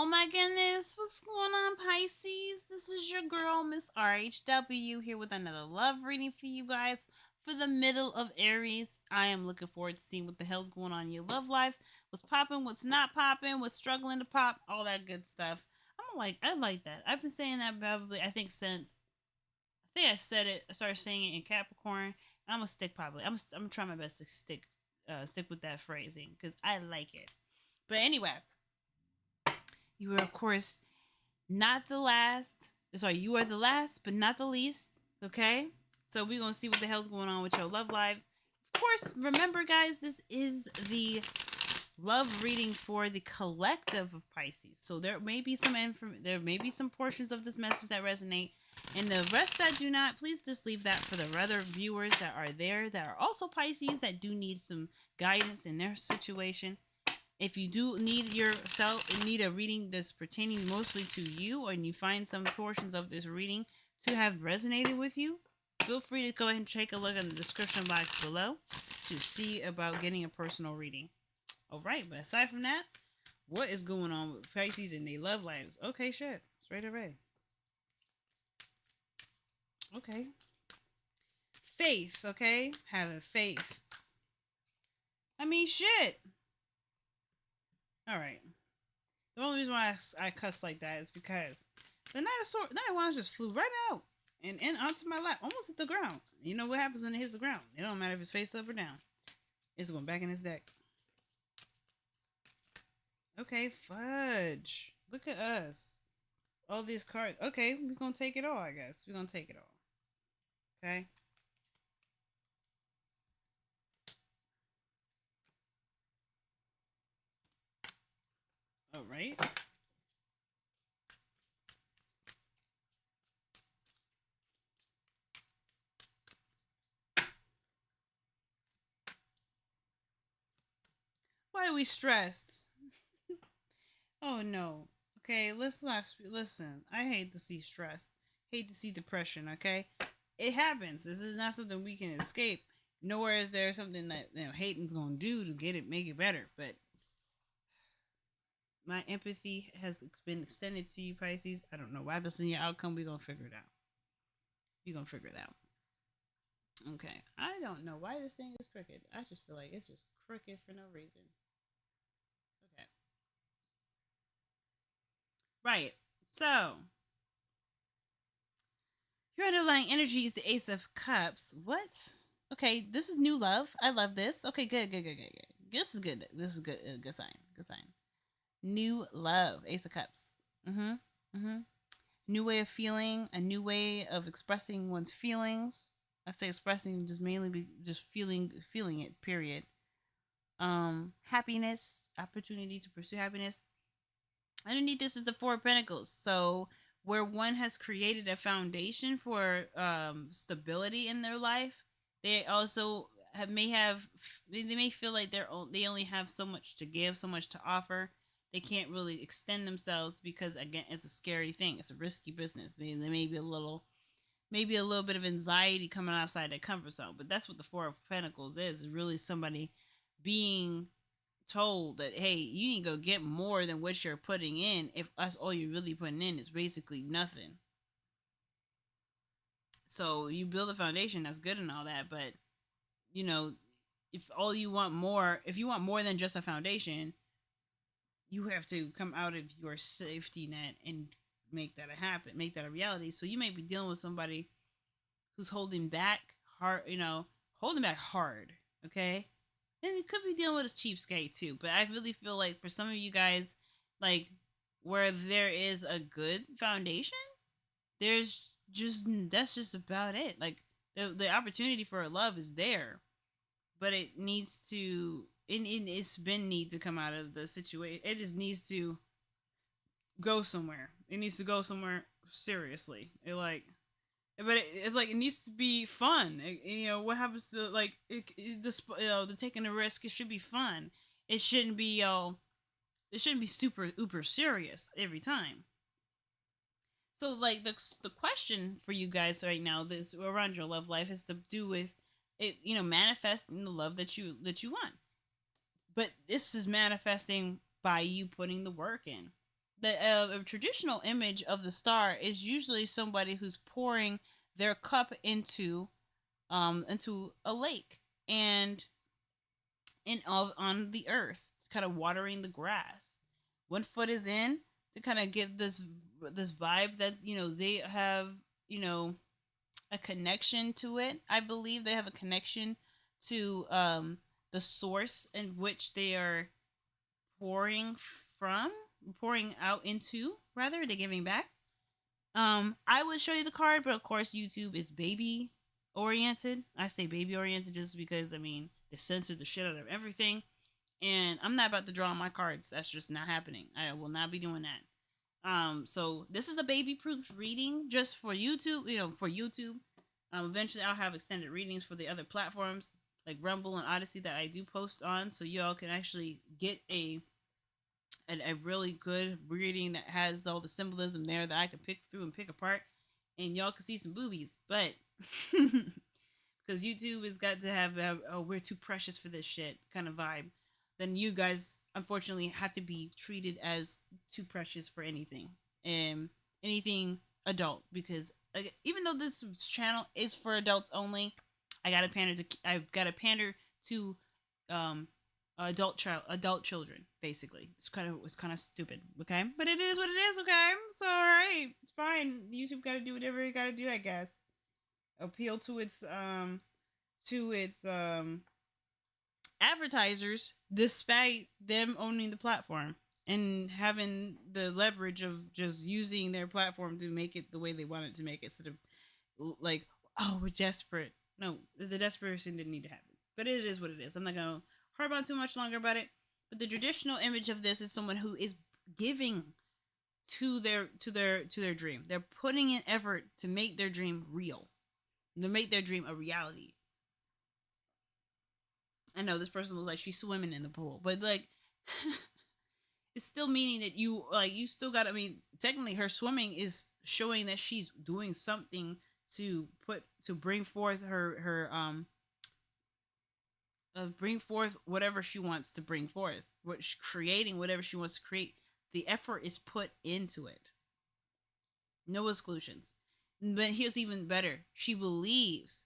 Oh my goodness, what's going on, Pisces? This is your girl, Miss RHW, here with another love reading for you guys for the middle of Aries. I am looking forward to seeing what the hell's going on in your love lives. What's popping, what's not popping, what's struggling to pop, all that good stuff. I like that. I've been saying that probably, I think, since I said it. I started saying it in Capricorn. And I'm gonna stick probably. I'm gonna try my best to stick with that phrasing because I like it. But anyway, you are, of course, not the last. Sorry, you are the last, but not the least. Okay? So we're going to see what the hell's going on with your love lives. Of course, remember, guys, this is the love reading for the collective of Pisces. So there may be there may be some portions of this message that resonate, and the rest that do not. Please just leave that for the other viewers that are there that are also Pisces that do need some guidance in their situation. If you do need need a reading that's pertaining mostly to you, and you find some portions of this reading to have resonated with you, feel free to go ahead and take a look in the description box below to see about getting a personal reading. All right, but aside from that, what is going on with Pisces and their love lives? Okay, shit, straight away. Okay, faith. Okay, having faith. I mean, shit. All right. The only reason why I cuss like that is because the Knight of Wands just flew right out and onto my lap, almost at the ground. You know what happens when it hits the ground? It don't matter if it's face up or down. It's going back in his deck. Okay, fudge. Look at us. All these cards. Okay, we're going to take it all, I guess. We're going to take it all. Okay. All right. Why are we stressed? Oh no. Okay, listen. I hate to see stress. Hate to see depression, okay? It happens. This is not something we can escape. Nor is there something that hating's gonna do to make it better. But my empathy has been extended to you, Pisces. I don't know why this is your outcome. We're gonna figure it out. We're gonna figure it out. Okay. I don't know why this thing is crooked. I just feel like it's just crooked for no reason. Okay. Right. So your underlying energy is the Ace of Cups. What? Okay, this is new love. I love this. Okay, good. This is good. This is good. Good sign. Good sign. New love. Ace of Cups. Mm-hmm. Mm-hmm. New way of feeling. A new way of expressing one's feelings. I say expressing just mainly just feeling it. Period. Happiness. Opportunity to pursue happiness. Underneath this is the Four of Pentacles. So where one has created a foundation for stability in their life, they also they may feel like they only have so much to give, so much to offer. They can't really extend themselves because again, it's a scary thing. It's a risky business. They may be maybe a little bit of anxiety coming outside their comfort zone. But that's what the Four of Pentacles is really somebody being told that hey, you need to go get more than what you're putting in if that's all you're really putting in is basically nothing. So you build a foundation, that's good and all that, but you know, if you want more than just a foundation, you have to come out of your safety net and make that make that a reality. So you may be dealing with somebody who's holding back hard, holding back hard, okay? And it could be dealing with a cheapskate too. But I really feel like for some of you guys, like where there is a good foundation, there's just that's just about it. Like the opportunity for love is there, but it needs to. It's been need to come out of the situation. It just needs to go somewhere. It needs to go somewhere seriously. It's like it needs to be fun. What happens to like the taking a risk? It should be fun. It shouldn't be it shouldn't be super uber serious every time. So like the question for you guys right now, this around your love life, has to do with it. Manifesting the love that you want. But this is manifesting by you putting the work in. The traditional image of the star is usually somebody who's pouring their cup into a lake and in on the earth, kind of watering the grass. One foot is in to kind of give this vibe that they have a connection to it. I believe they have a connection to the source in which they are pouring from, pouring out into. Rather, they're giving back. I would show you the card, but of course, YouTube is baby oriented. I say baby oriented just because they censored the shit out of everything, and I'm not about to draw my cards. That's just not happening. I will not be doing that. So this is a baby proof reading just for YouTube. For YouTube. Eventually, I'll have extended readings for the other platforms like Rumble and Odyssey that I do post on, so y'all can actually get a really good reading that has all the symbolism there that I can pick through and pick apart, and y'all can see some boobies. But because YouTube has got to have a we're too precious for this shit kind of vibe, then you guys unfortunately have to be treated as too precious for anything and anything adult. Because even though this channel is for adults only, I've got to pander to um adult children. Basically, it's kind of stupid. Okay, but it is what it is. Okay, so all right, it's fine. YouTube got to do whatever it got to do, I guess. Appeal to its advertisers, despite them owning the platform and having the leverage of just using their platform to make it the way they wanted to make it, instead of like, oh, we're desperate. No, the desperation didn't need to happen. But it is what it is. I'm not gonna harp on too much longer about it. But the traditional image of this is someone who is giving to their dream. They're putting in effort to make their dream real, to make their dream a reality. I know this person looks like she's swimming in the pool, but like it's still meaning that you still got. Technically, her swimming is showing that she's doing something to bring forth her bring forth whatever she wants to bring forth, creating whatever she wants to create. The effort is put into it. No exclusions. But here's even better. She believes,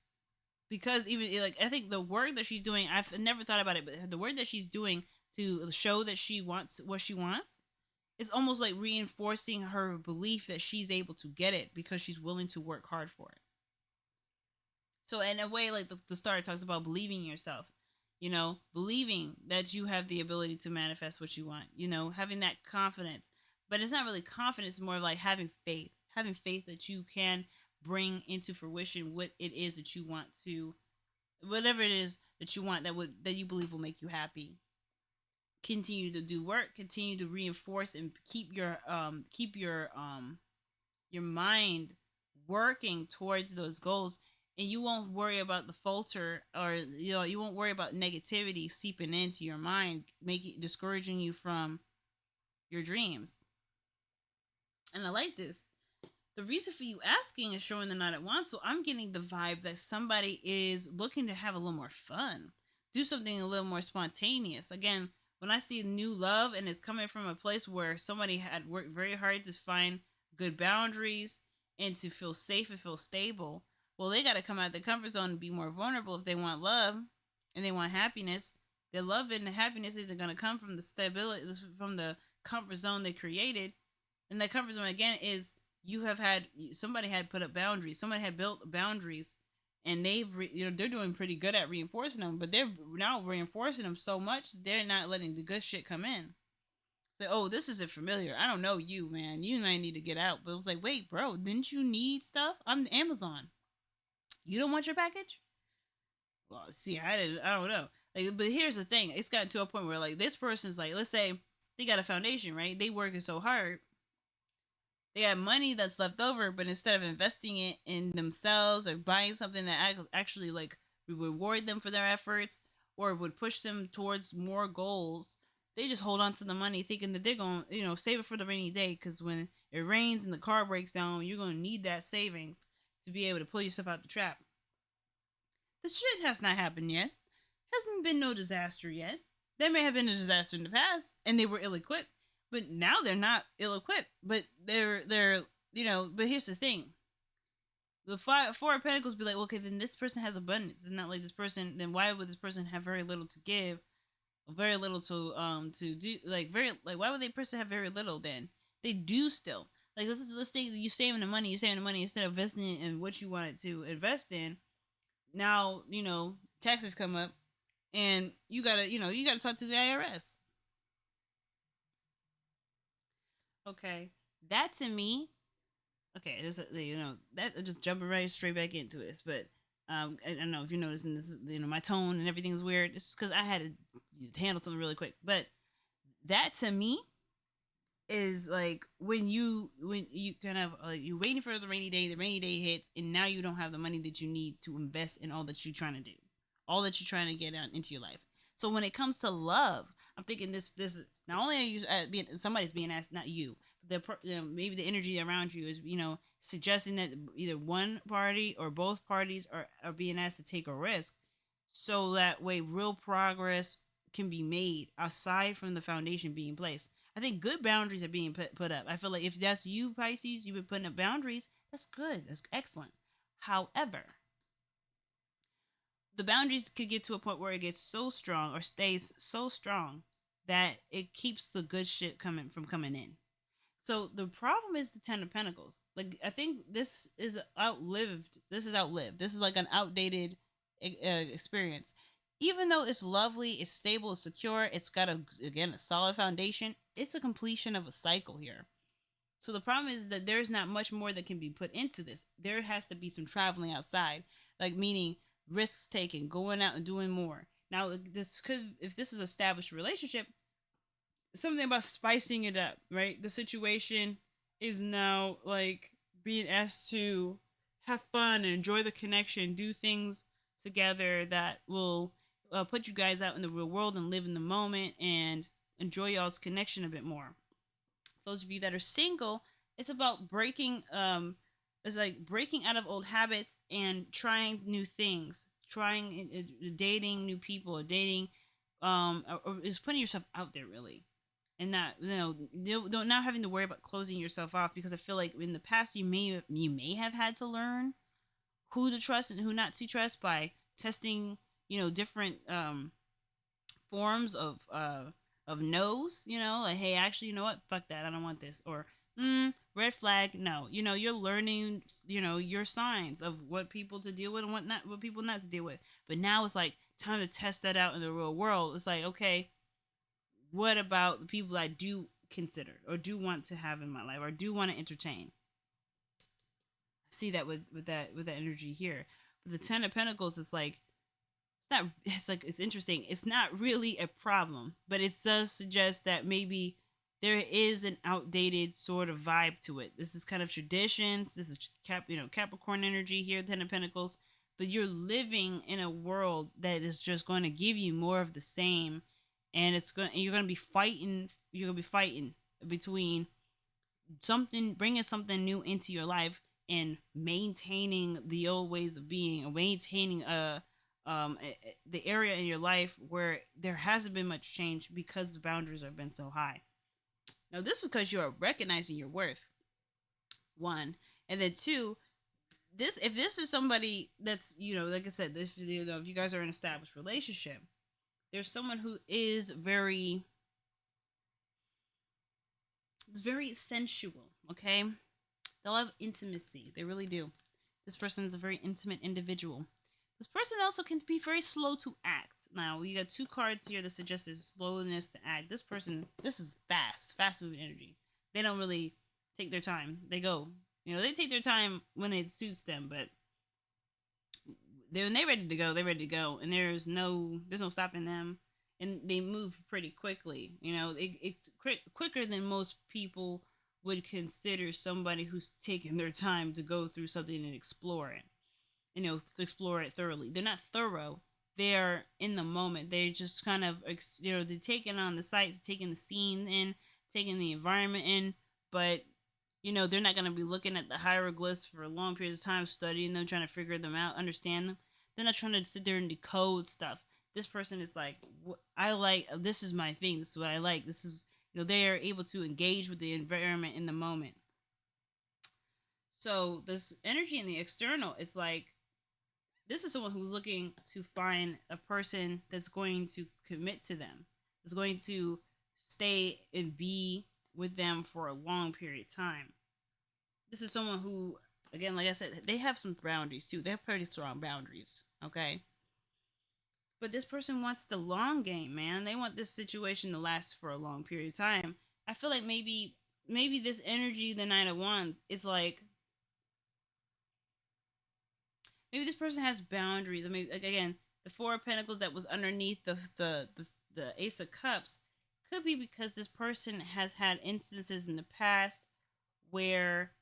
because even like I think the work that she's doing, I've never thought about it, but the work that she's doing to show that she wants what she wants, it's almost like reinforcing her belief that she's able to get it because she's willing to work hard for it. So in a way, like the star talks about believing in yourself, believing that you have the ability to manifest what you want, having that confidence. But it's not really confidence, it's more like having faith that you can bring into fruition what it is that you want to, whatever it is that you want that you believe will make you happy. Continue to do work, continue to reinforce and keep your mind working towards those goals, and you won't worry about the falter, or you won't worry about negativity seeping into your mind, making discouraging you from your dreams. And I like this. The reason for you asking is showing the night at once. So I'm getting the vibe that somebody is looking to have a little more fun, do something a little more spontaneous. Again, when I see new love and it's coming from a place where somebody had worked very hard to find good boundaries and to feel safe and feel stable, well, they got to come out of their comfort zone and be more vulnerable if they want love and they want happiness. Their love and the happiness isn't going to come from the stability, from the comfort zone they created. And that comfort zone, again, is somebody had put up boundaries, somebody had built boundaries, and they're doing pretty good at reinforcing them, but they're now reinforcing them so much they're not letting the good shit come in. Say, oh, this isn't familiar, I don't know you, man, you might need to get out. But it's like, wait, bro, didn't you need stuff? I'm Amazon. You don't want your package? Well, see, I don't know. Like, but here's the thing, it's gotten to a point where like this person's like, let's say they got a foundation, right? They working so hard, they have money that's left over, but instead of investing it in themselves or buying something that actually like reward them for their efforts or would push them towards more goals, they just hold on to the money thinking that they're going to, save it for the rainy day, because when it rains and the car breaks down, you're going to need that savings to be able to pull yourself out the trap. This shit has not happened yet. Hasn't been no disaster yet. There may have been a disaster in the past and they were ill equipped, But now they're not ill equipped. But they're But here's the thing: the four of Pentacles be like, okay, then this person has abundance. It's not like this person. Then why would this person have very little to give, very little to do? Like why would they person have very little? Then they do still. Like let's think you saving the money, instead of investing in what you wanted to invest in. Now taxes come up, and you gotta talk to the IRS. Okay, that to me, okay, this that just jumping right straight back into this, but I don't know if you're noticing this. My tone and everything's weird. It's just because I had to handle something really quick. But that to me is like when you kind of like you waiting for the rainy day. The rainy day hits, and now you don't have the money that you need to invest in all that you're trying to do, all that you're trying to get out into your life. So when it comes to love, I'm thinking this not only are you being somebody's being asked, not you, maybe the energy around you is suggesting that either one party or both parties are being asked to take a risk, so that way real progress can be made aside from the foundation being placed. I think good boundaries are being put up. I feel like if that's you, Pisces, you've been putting up boundaries, that's good. That's excellent. However, the boundaries could get to a point where it gets so strong or stays so strong that it keeps the good shit coming in. So the problem is the Ten of Pentacles. Like I think this is outlived. This is outlived. This is like an outdated experience. Even though it's lovely, it's stable, it's secure, it's got a solid foundation. It's a completion of a cycle here. So the problem is that there's not much more that can be put into this. There has to be some traveling outside, like meaning risks taken, going out and doing more. Now, if this is an established relationship, something about spicing it up, right? The situation is now like being asked to have fun and enjoy the connection, do things together that will put you guys out in the real world and live in the moment and enjoy y'all's connection a bit more. Those of you that are single, it's about it's like breaking out of old habits and trying new things, trying dating new people, or dating or is putting yourself out there really, and not not having to worry about closing yourself off, because I feel like in the past you may have had to learn who to trust and who not to trust by testing different forms of no's, like, hey, actually, you know what, fuck that, I don't want this, or red flag, no. You're learning your signs of what people to deal with and what people not to deal with. But now it's like time to test that out in the real world. It's like, okay, what about the people I do consider or do want to have in my life or do want to entertain? See that with that energy here. But the Ten of Pentacles is like, it's interesting. It's not really a problem, but it does suggest that maybe there is an outdated sort of vibe to it. This is kind of traditions. This is Capricorn energy here, Ten of Pentacles. But you're living in a world that is just going to give you more of the same, and you're going to be fighting. You're going to be fighting between bringing something new into your life and maintaining the old ways of being, or maintaining the area in your life where there hasn't been much change because the boundaries have been so high. Now, this is because you are recognizing your worth, one, and then two, if this is somebody that's like I said, if you guys are in an established relationship, there's someone who is it's very sensual. Okay, they love intimacy. They really do. This person is a very intimate individual. This person also can be very slow to act. Now, we got two cards here that suggest this slowness to act. This is fast moving energy. They don't really take their time. They go. They take their time when it suits them, but when they're ready to go, they're ready to go, and there's no stopping them, and they move pretty quickly. It's quicker than most people would consider somebody who's taking their time to go through something and explore it. To explore it thoroughly. They're not thorough. They're in the moment. They're just kind of, they're taking on the sights, taking the scene in, taking the environment in, but, they're not going to be looking at the hieroglyphs for long periods of time, studying them, trying to figure them out, understand them. They're not trying to sit there and decode stuff. This person is like, this is my thing. This is what I like. This is, they are able to engage with the environment in the moment. So this energy in the external is like, this is someone who's looking to find a person that's going to commit to them, that's going to stay and be with them for a long period of time. This is someone who, again, like I said, they have some boundaries too. They have pretty strong boundaries, okay? But this person wants the long game, man. They want this situation to last for a long period of time. I feel like maybe this energy, the Nine of Wands, it's like maybe this person has boundaries. I mean, like, again, the Four of Pentacles that was underneath the Ace of Cups could be because this person has had instances in the past where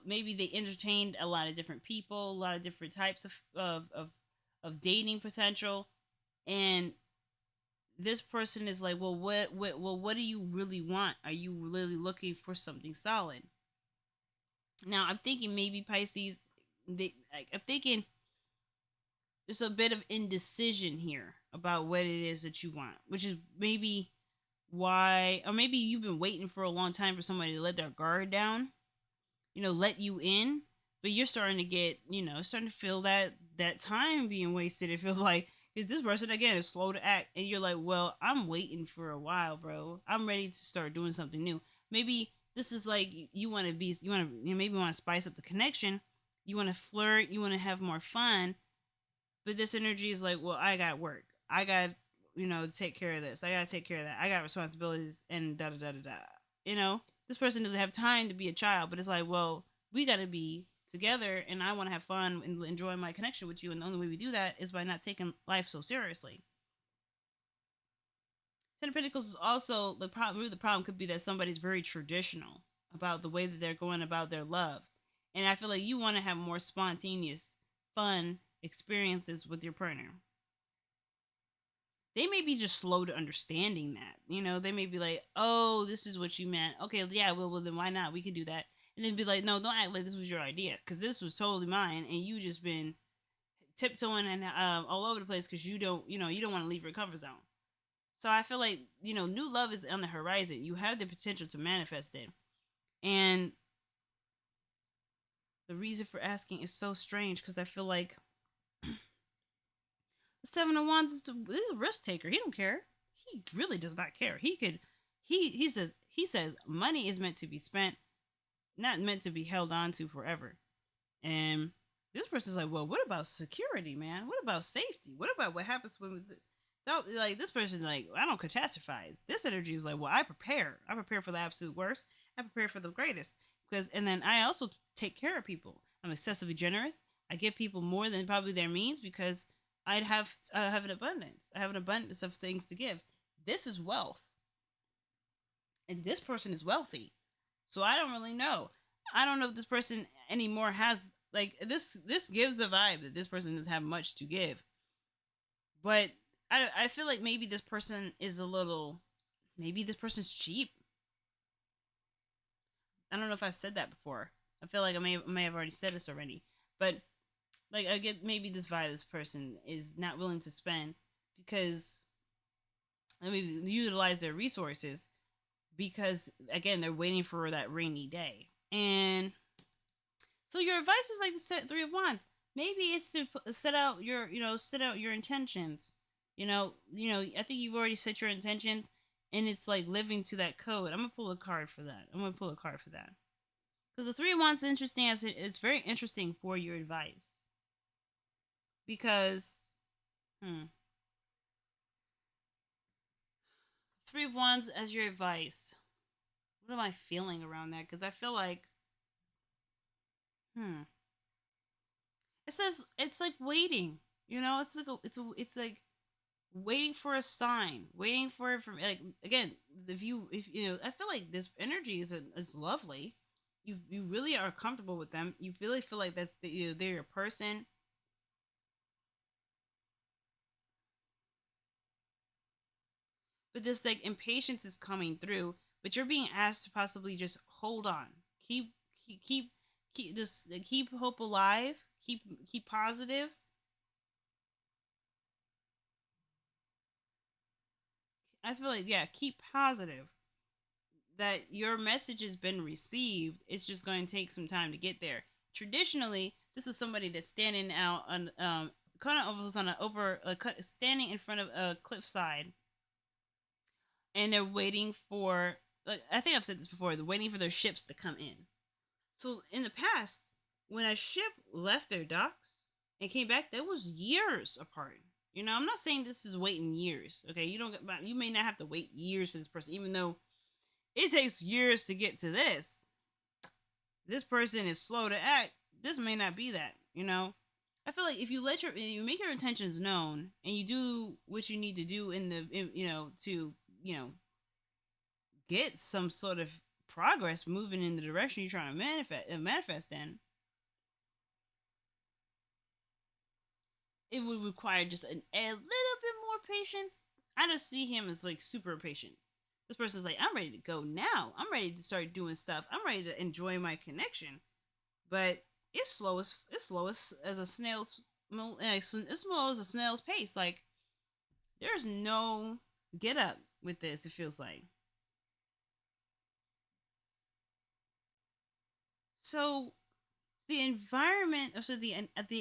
maybe they entertained a lot of different people, a lot of different types of dating potential, and this person is like, well, what do you really want? Are you really looking for something solid? Now, I'm thinking maybe Pisces. I'm thinking there's a bit of indecision here about what it is that you want, which is maybe why, or maybe you've been waiting for a long time for somebody to let their guard down, let you in, but you're starting to get, starting to feel that time being wasted. It feels like, because this person again is slow to act, and you're like, well, I'm waiting for a while, bro. I'm ready to start doing something new. Maybe this is like you want to be, maybe want to spice up the connection. You want to flirt. You want to have more fun, but this energy is like, well, I got work. I got, take care of this. I got to take care of that. I got responsibilities and da da da da da. This person doesn't have time to be a child, but it's like, well, we got to be together and I want to have fun and enjoy my connection with you. And the only way we do that is by not taking life so seriously. Ten of Pentacles is also the problem. Really, the problem could be that somebody's very traditional about the way that they're going about their love. And I feel like you want to have more spontaneous, fun experiences with your partner. They may be just slow to understanding that. They may be like, oh, this is what you meant. Okay, yeah, well then why not? We can do that. And then be like, no, don't act like this was your idea, because this was totally mine, and you just been tiptoeing and all over the place because you don't want to leave your comfort zone. So I feel like, new love is on the horizon. You have the potential to manifest it. And the reason for asking is so strange because I feel like the Seven of Wands is a risk taker. He don't care. He really does not care. He says money is meant to be spent, not meant to be held on to forever. And this person's like, well, what about security, man? What about safety? What about what happens when like this person's like, I don't catastrophize. This energy is like, well, I prepare. I prepare for the absolute worst. I prepare for the greatest. And then I also take care of people. I'm excessively generous. I give people more than probably their means because I have an abundance. I have an abundance of things to give. This is wealth, and this person is wealthy. So I don't really know. I don't know if this person anymore has like this. This gives the vibe that this person doesn't have much to give. But I feel like maybe this person is a little. Maybe this person's cheap. I don't know if I've said that before. I feel like I may have already said this already. But like I get maybe this vibe. This person is not willing to spend because let me utilize their resources because again they're waiting for that rainy day. And so your advice is like the set Three of Wands. Maybe it's to set out your intentions. I think you've already set your intentions, and it's like living to that code. I'm gonna pull a card for that. Because the Three of Wands is interesting as it's very interesting for your advice. Because, Three of Wands as your advice. What am I feeling around that? Because I feel like, it says it's like waiting. It's like waiting for a sign, waiting for it from like again. If I feel like this energy is lovely. You really are comfortable with them. You really feel like they're your person. But this like impatience is coming through. But you're being asked to possibly just hold on, keep keep hope alive, keep positive. I feel like, yeah, keep positive that your message has been received. It's just going to take some time to get there. Traditionally, this is somebody that's standing out on kind of almost on a over standing in front of a cliffside, and they're waiting for, like, I think I've said this before, they're waiting for their ships to come in. So in the past, when a ship left their docks and came back, that was years apart. You know, I'm not saying this is waiting years. Okay, you may not have to wait years for this person, even though it takes years to get to this. This person is slow to act. This may not be that. You know, I feel like if you make your intentions known and you do what you need to do to get some sort of progress moving in the direction you're trying to manifest in, it would require just a little bit more patience. I just see him as like super patient. This person's like, I'm ready to go now. I'm ready to start doing stuff. I'm ready to enjoy my connection. But it's slow as a snail's it's slow as a snail's pace. Like, there's no get up with this. It feels like. So the environment, or so the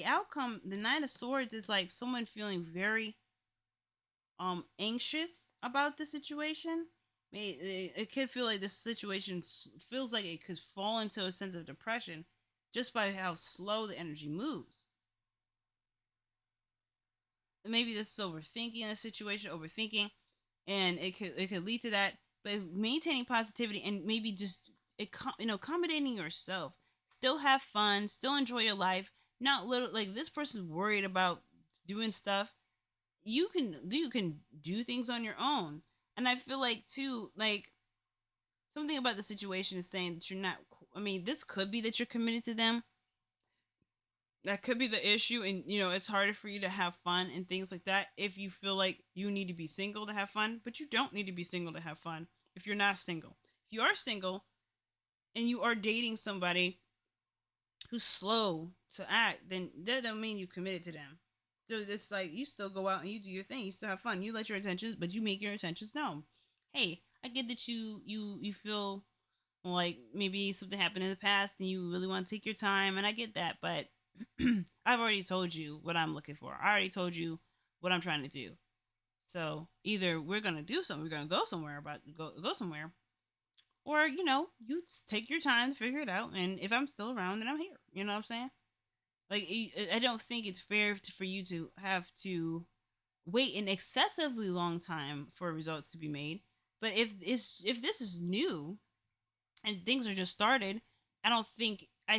outcome, the Nine of Swords is like someone feeling very anxious about the situation. It could feel like this situation feels like it could fall into a sense of depression just by how slow the energy moves. Maybe this is overthinking the situation, overthinking, and it could lead to that. But maintaining positivity and maybe just accommodating yourself, still have fun, still enjoy your life. Not little like this person's worried about doing stuff. You can do things on your own, and I feel like too, like, something about the situation is saying that you're not. I mean, this could be that you're committed to them. That could be the issue, and it's harder for you to have fun and things like that if you feel like you need to be single to have fun. But you don't need to be single to have fun if you're not single. If you are single and you are dating somebody who's slow to act, then that don't mean you committed to them. So it's like you still go out and you do your thing. You still have fun. You let your intentions, but you make your intentions known. Hey, I get that you feel like maybe something happened in the past and you really want to take your time, and I get that, but I've already told you what I'm looking for. I already told you what I'm trying to do. So either we're gonna do something, we're gonna go somewhere, or you just take your time to figure it out. And if I'm still around, then I'm here. You know what I'm saying? Like, I don't think it's fair for you to have to wait an excessively long time for results to be made. But if this is new and things are just started, I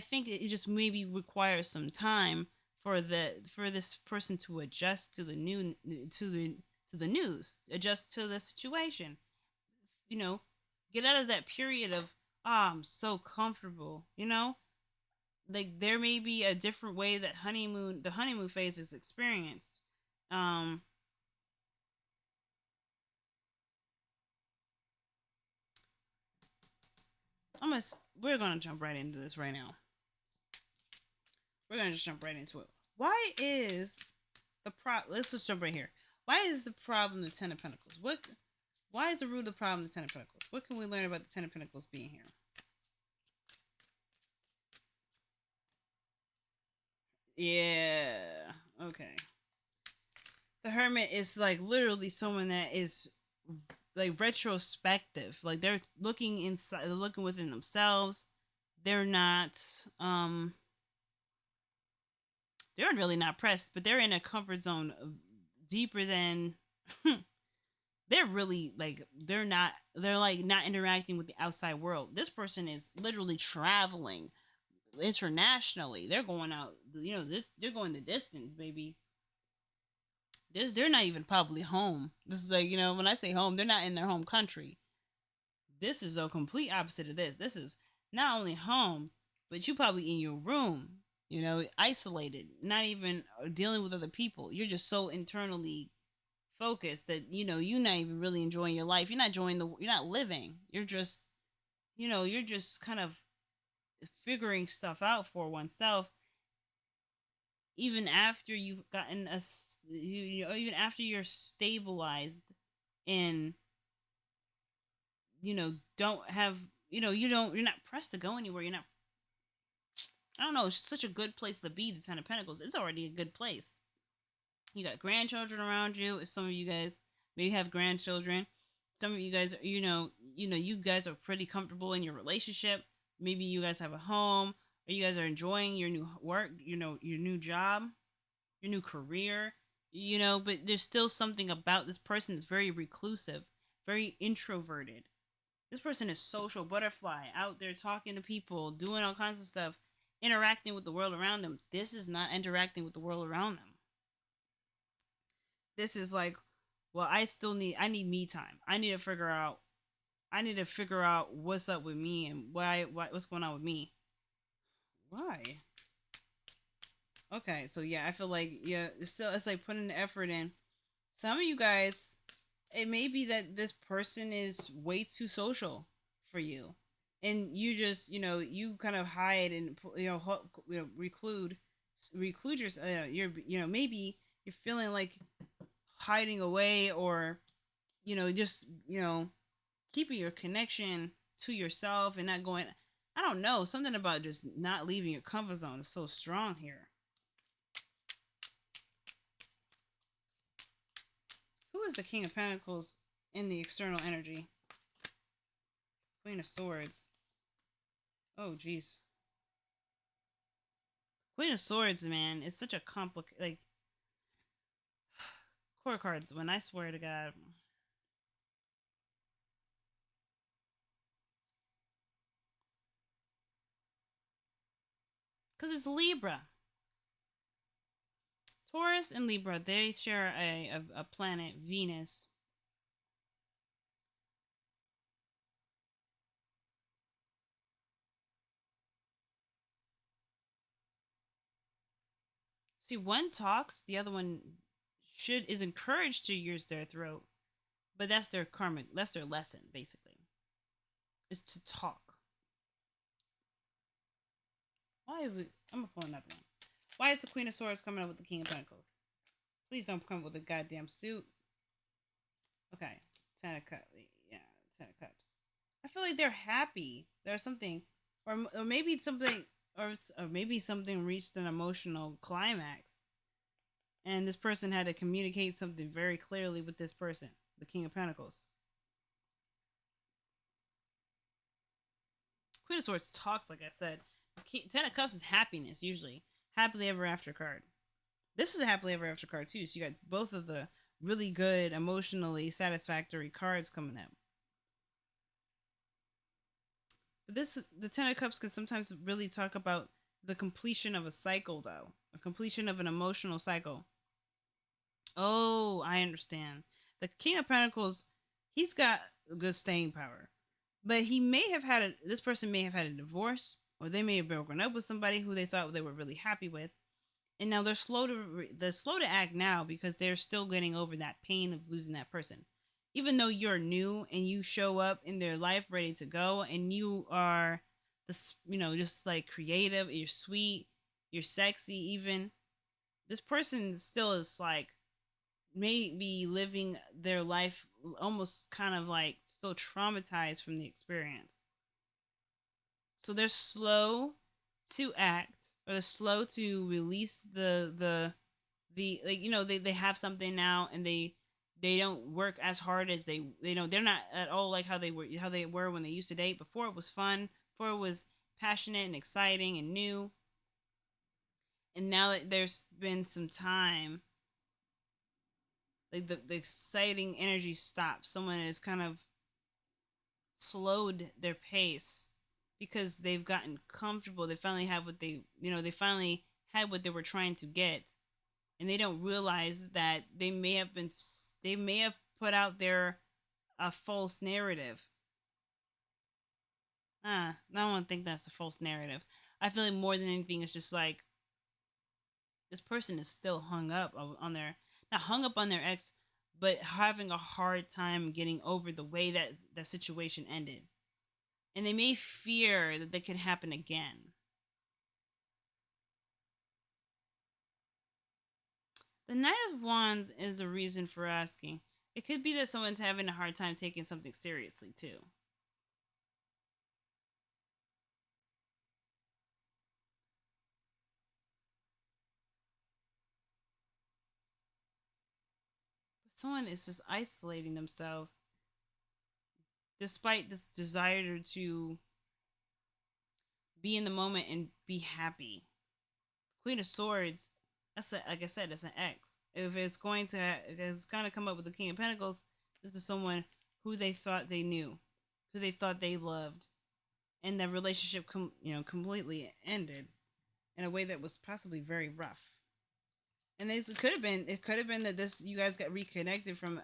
think it just maybe requires some time for this person to adjust to the new to the news, adjust to the situation. You know, get out of that period of, I'm so comfortable. Like, there may be a different way that the honeymoon phase is experienced. Um, I'm gonna we're gonna jump right into this right now. We're gonna just jump right into it. Why is the Let's just jump right here. Why is the problem the Ten of Pentacles? Why is the root of the problem the Ten of Pentacles? What can we learn about the Ten of Pentacles being here? Yeah. Okay. The Hermit is like literally someone that is like retrospective. Like, they're looking inside, they're looking within themselves. They're not they're really not pressed, but they're in a comfort zone deeper than they're really like they're like not interacting with the outside world. This person is literally traveling internationally. They're going out, they're going the distance, baby. They're not even probably home. This is like, when I say home, they're not in their home country. This is a complete opposite of this. This is not only home, but you probably in your room, isolated, not even dealing with other people. You're just so internally focused that you're not even really enjoying your life. You're not living. You're just kind of figuring stuff out for oneself, even after you've gotten even after you're stabilized in don't have, you're not pressed to go anywhere. You're not, I don't know, it's such a good place to be, the Ten of Pentacles. It's already a good place. You got grandchildren around you. Some of you guys maybe have grandchildren. Some of you guys, you guys are pretty comfortable in your relationship. Maybe you guys have a home, or you guys are enjoying your new work, your new job, your new career, but there's still something about this person that's very reclusive, very introverted. This person is social butterfly, out there talking to people, doing all kinds of stuff, interacting with the world around them. This is not interacting with the world around them. This is like, well, I need me time. I need to figure out what's up with me and what's going on with me. Why? Okay, so yeah, I feel like, yeah, it's like putting the effort in. Some of you guys, it may be that this person is way too social for you, and you just, you kind of hide and, reclude yourself. You're, maybe you're feeling like hiding away, or just, keeping your connection to yourself and not going. I don't know, something about just not leaving your comfort zone is so strong here. Who is the King of Pentacles in the external energy? Queen of Swords. Oh, jeez. Queen of Swords, man, it's such a complicated, like, core cards. When I swear to God, because it's Libra. Taurus and Libra, they share a planet, Venus. See, one talks, the other one is encouraged to use their throat, but that's their karmic, that's their lesson, basically, is to talk. Why? I'm gonna pull another one. Why is the Queen of Swords coming up with the King of Pentacles? Please don't come with a goddamn suit. Okay, Ten of Cups. Yeah, Ten of Cups. I feel like they're happy. There's something, or maybe something, or maybe something reached an emotional climax, and this person had to communicate something very clearly with this person, the King of Pentacles. Queen of Swords talks, like I said. Ten of Cups is happiness, usually. Happily ever after card. This is a happily ever after card, too. So you got both of the really good, emotionally satisfactory cards coming up. But the Ten of Cups can sometimes really talk about the completion of a cycle, though. A completion of an emotional cycle. Oh, I understand. The King of Pentacles, he's got good staying power. But this person may have had a divorce, or they may have broken up with somebody who they thought they were really happy with, and now they're slow to act now because they're still getting over that pain of losing that person. Even though you're new and you show up in their life ready to go, and you are just like creative, you're sweet, you're sexy, even, this person still is like maybe living their life almost kind of like still traumatized from the experience. So they're slow to act, or they're slow to release the like, they have something now, and they don't work as hard as they're not at all like how they were when they used to date. Before it was fun, before it was passionate and exciting and new, and now that there's been some time, like the exciting energy stops. Someone has kind of slowed their pace because they've gotten comfortable. They finally have what they finally had what they were trying to get, and they don't realize that they may have put out there a false narrative. I don't think that's a false narrative. I feel like more than anything, it's just like this person is still hung up on their not hung up on their ex, but having a hard time getting over the way that that situation ended, and they may fear that could happen again. The Knight of Wands is a reason for asking. It could be that someone's having a hard time taking something seriously too. someone is just isolating themselves despite this desire to be in the moment and be happy. Queen of Swords, that's a, like I said, it's an X. If it's going to, it's kind of come up with the King of Pentacles. This is someone who they thought they knew, who they thought they loved, and that relationship, completely ended in a way that was possibly very rough. And it could have been that this you guys got reconnected from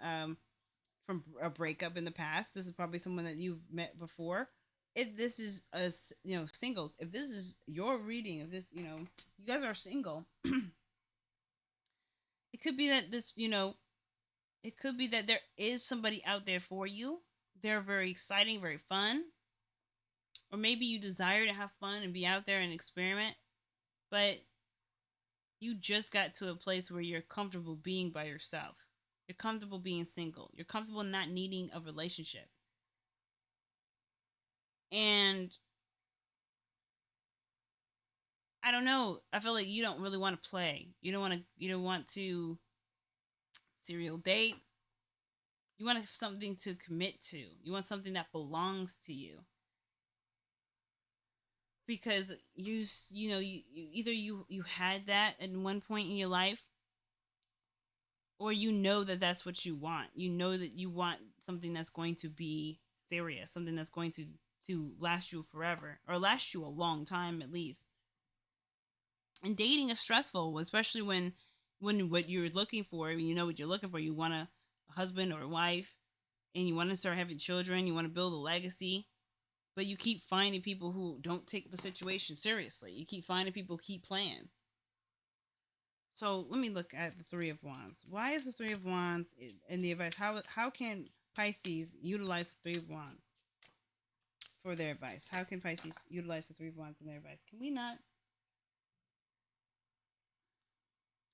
a breakup in the past. This is probably someone that you've met before. If this is a singles, if this is your reading, if this you guys are single, it could be that it could be that there is somebody out there for you. They're very exciting, very fun, or maybe you desire to have fun and be out there and experiment, but you just got to a place where you're comfortable being by yourself. You're comfortable being single. You're comfortable not needing a relationship. And I don't know. I feel like you don't really want to play. You don't want to serial date. You want something to commit to. You want something that belongs to you. Because you either you had that at one point in your life, or that that's what you want. You know that you want something that's going to be serious, something that's going to last you forever, or last you a long time at least. And dating is stressful, especially when what you're looking for, you know what you're looking for. You want a husband or a wife, and you want to start having children. You want to build a legacy, but you keep finding people who don't take the situation seriously. You keep finding people who keep playing. So let me look at the Three of Wands. Why is the Three of Wands in the advice? How can Pisces utilize the Three of Wands for their advice? How can Pisces utilize the Three of Wands in their advice? Can we not?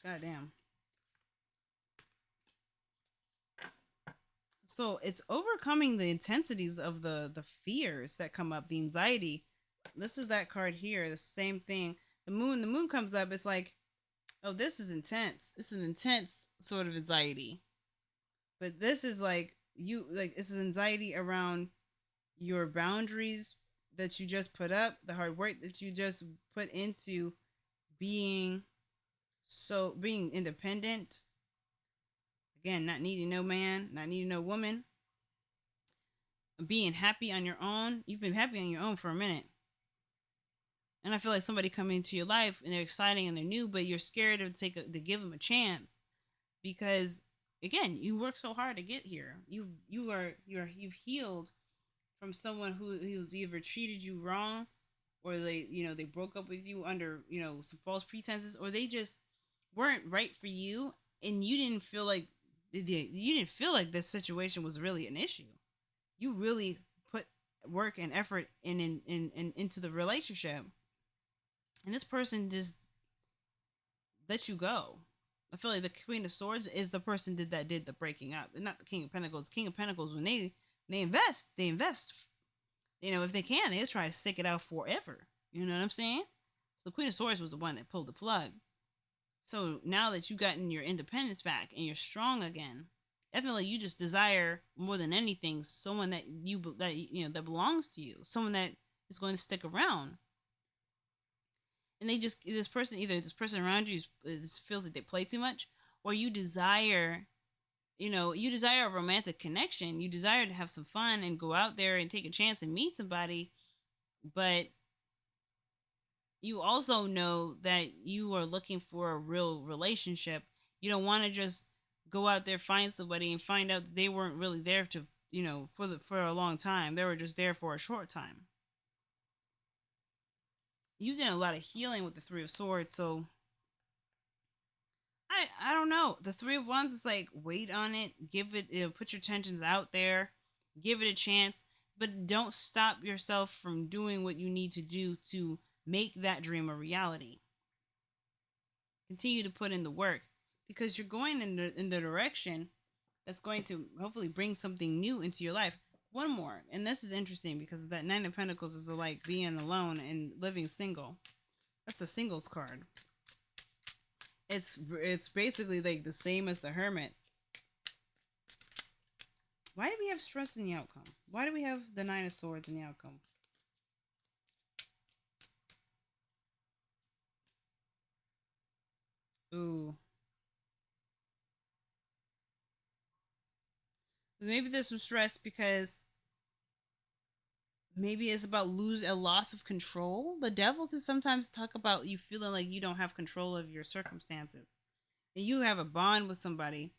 God damn. So it's overcoming the intensities of the fears that come up, the anxiety. This is that card here. The same thing. The moon comes up. It's like, oh, this is intense. It's an intense sort of anxiety. But this is like it's anxiety around your boundaries that you just put up, the hard work that you just put into being being independent. Again, not needing no man, not needing no woman. Being happy on your own. You've been happy on your own for a minute. And I feel like somebody come into your life and they're exciting and they're new, but you're scared to give them a chance because again, you work so hard to get here. You've healed from someone who's either treated you wrong, or they broke up with you under some false pretenses, or they just weren't right for you, and you didn't feel like this situation was really an issue. You really put work and effort into the relationship, and this person just let you go. I feel like the Queen of Swords is the person that did the breaking up, and not the King of Pentacles. King of Pentacles, when they invest, if they can, they'll try to stick it out forever. You know what I'm saying? So the Queen of Swords was the one that pulled the plug. So now that you've gotten your independence back and you're strong again, I feel like you just desire more than anything someone that belongs to you, someone that is going to stick around. And this person around you feels like they play too much, or you desire a romantic connection. You desire to have some fun and go out there and take a chance and meet somebody, but you also know that you are looking for a real relationship. You don't want to just go out there, find somebody, and find out that they weren't really there to for a long time. They were just there for a short time. You've done a lot of healing with the Three of Swords, so I don't know. The Three of Wands is like, wait on it, give it, put your tensions out there, give it a chance, but don't stop yourself from doing what you need to do to make that dream a reality. Continue to put in the work, because you're going in the direction that's going to hopefully bring something new into your life. One more, and this is interesting because that Nine of Pentacles is like being alone and living single. That's the singles card. It's basically like the same as the Hermit. Why do we have stress in the outcome? Why do we have the Nine of Swords in the outcome? Ooh. Maybe there's some stress because maybe it's about lose a loss of control. The devil can sometimes talk about you feeling like you don't have control of your circumstances. And you have a bond with somebody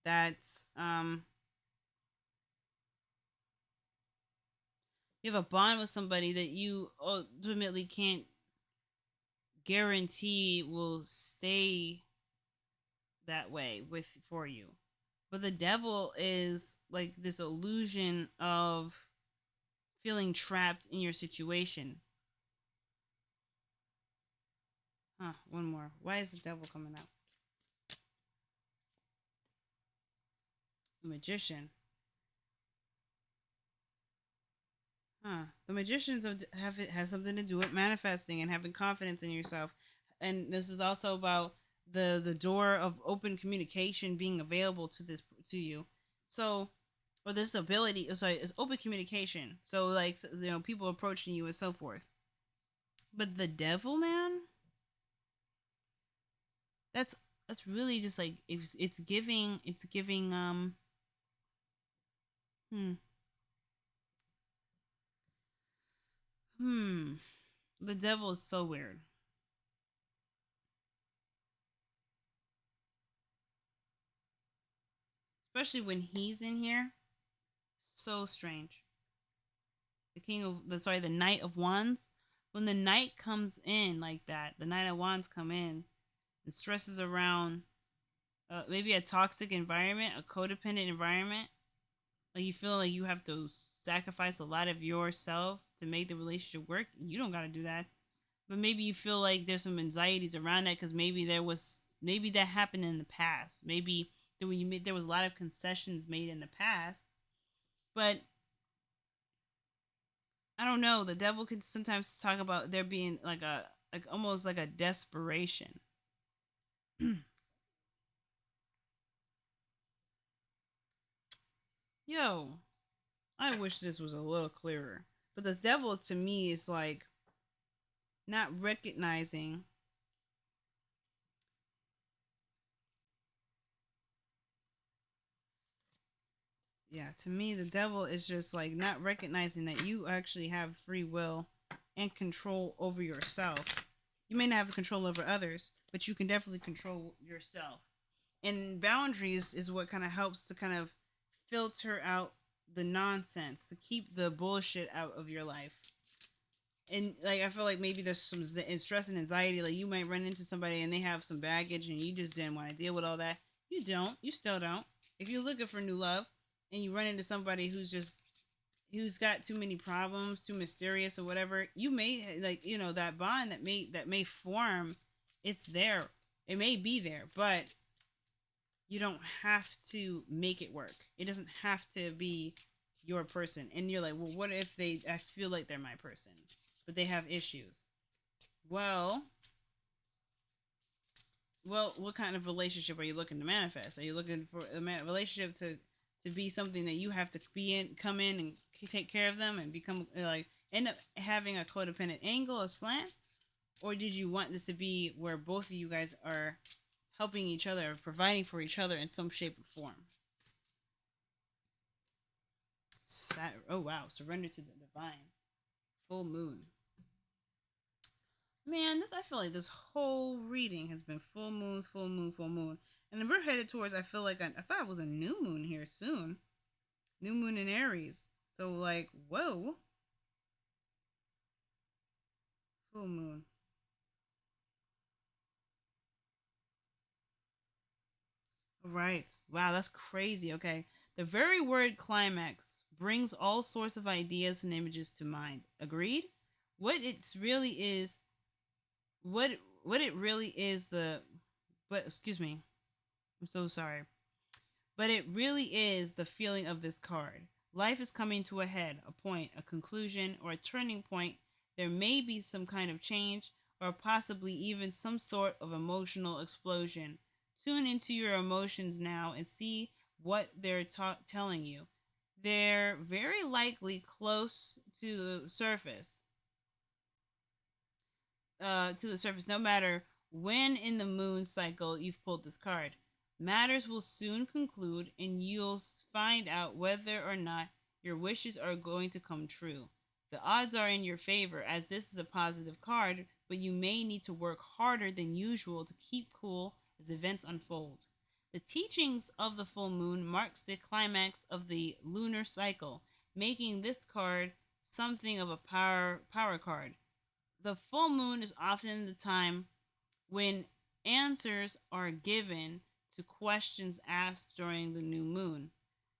that's you have a bond with somebody that you ultimately can't guarantee will stay that way with for you. But the devil is like this illusion of feeling trapped in your situation. Huh, one more. Why is the devil coming out? The magician. Huh. The magicians have it has something to do with manifesting and having confidence in yourself. And this is also about the door of open communication being available to you. So or this ability, sorry, it's open communication. So like people approaching you and so forth. But the devil, man, that's that's really just like it's giving hmm hmm the devil is so weird, especially when he's in here. So strange. The king of the knight of wands. When the knight comes in like that, the knight of wands come in and stresses around maybe a toxic environment, a codependent environment. Like you feel like you have to sacrifice a lot of yourself to make the relationship work. You don't got to do that. But maybe you feel like there's some anxieties around that because maybe that happened in the past. Maybe there was a lot of concessions made in the past. But I don't know. The devil can sometimes talk about there being like almost like a desperation. Yo, I wish this was a little clearer. But the devil to me is like not recognizing. Yeah, to me the devil is just like not recognizing that you actually have free will and control over yourself. You may not have control over others, but you can definitely control yourself. And boundaries is what kind of helps to kind of filter out the nonsense, to keep the bullshit out of your life. And like I feel like maybe there's some stress and anxiety. Like you might run into somebody and they have some baggage, and you just didn't want to deal with all that. You don't. You still don't. If you're looking for new love, and you run into somebody who's got too many problems, too mysterious or whatever, you may like that bond that may form. It's there. It may be there, but you don't have to make it work. It doesn't have to be your person. And you're like, well, what if I feel like they're my person, but they have issues? Well, what kind of relationship are you looking to manifest? Are you looking for a relationship to be something that you have to come in and take care of them and become like end up having a codependent angle, a slant? Or did you want this to be where both of you guys are helping each other, providing for each other in some shape or form? Oh wow, surrender to the divine. Full moon. Man, this I feel like this whole reading has been full moon, full moon, full moon. And then we're headed towards I feel like I thought it was a new moon here soon. New moon in Aries. So like, whoa. Full moon. Right. Wow, that's crazy. Okay. The very word climax brings all sorts of ideas and images to mind. Agreed? What it's really is what what it really is the but excuse me. I'm so sorry. But it really is the feeling of this card. Life is coming to a head, a point, a conclusion, or a turning point. There may be some kind of change, or possibly even some sort of emotional explosion. Tune into your emotions now and see what they're telling you. they're very likely close to the surface, no matter when in the moon cycle you've pulled this card. Matters will soon conclude, and you'll find out whether or not your wishes are going to come true. The odds are in your favor, as this is a positive card, but you may need to work harder than usual to keep cool as events unfold. The teachings of the full moon marks the climax of the lunar cycle, making this card something of a power card. The full moon is often the time when answers are given to questions asked during the new moon.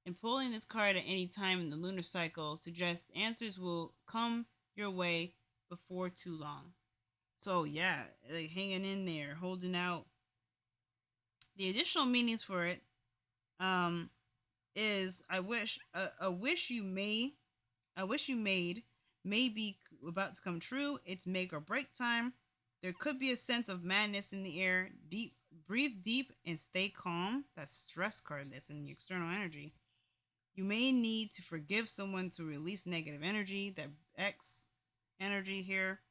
And pulling this card at any time in the lunar cycle suggests answers will come your way before too long. So yeah, like hanging in there, holding out. The additional meanings for it um is a wish you may I wish you made may be about to come true. It's make or break time. There could be a sense of madness in the air. Breathe deep and stay calm. That's stress card that's in the external energy. You may need to forgive someone to release negative energy. That X energy here.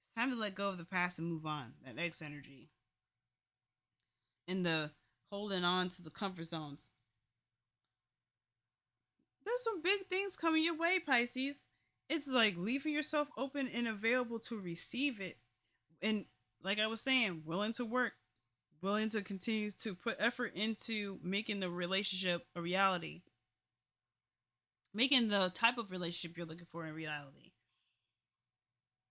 It's time to let go of the past and move on. That X energy. And the holding on to the comfort zones. There's some big things coming your way, Pisces. It's like leaving yourself open and available to receive it. And like I was saying, willing to work, willing to continue to put effort into making the relationship a reality, making the type of relationship you're looking for in reality.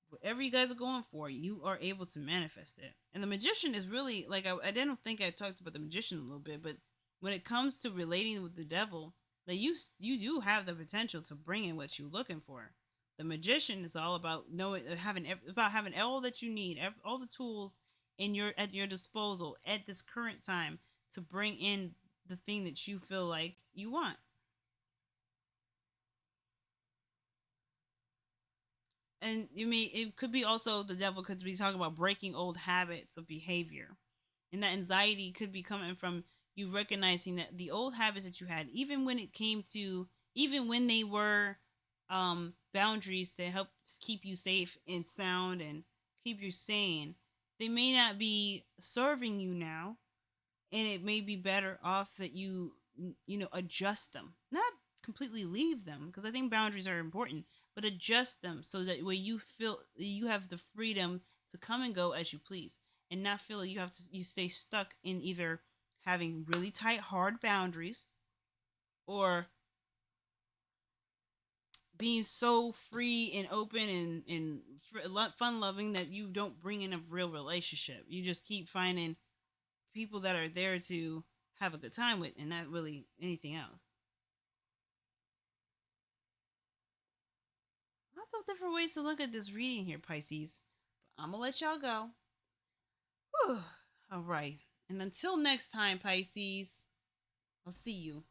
Whatever you guys are going for, you are able to manifest it. And the magician is really like I didn't think I talked about the magician a little bit, but when it comes to relating with the devil, that you do have the potential to bring in what you're looking for. The magician is all about knowing having all that you need, all the tools in your at your disposal at this current time to bring in the thing that you feel like you want. And you mean it could be also the devil could be talking about breaking old habits of behavior, and that anxiety could be coming from you recognizing that the old habits that you had, even when they were boundaries to help keep you safe and sound and keep you sane, they may not be serving you now, and it may be better off that you adjust them, not completely leave them, because I think boundaries are important, but adjust them so that way you feel you have the freedom to come and go as you please, and not feel like you stay stuck in either having really tight hard boundaries or being so free and open and fun loving that you don't bring in a real relationship. You just keep finding people that are there to have a good time with and not really anything else. Lots of different ways to look at this reading here, Pisces. But I'm going to let y'all go. Whew. All right. And until next time, Pisces, I'll see you.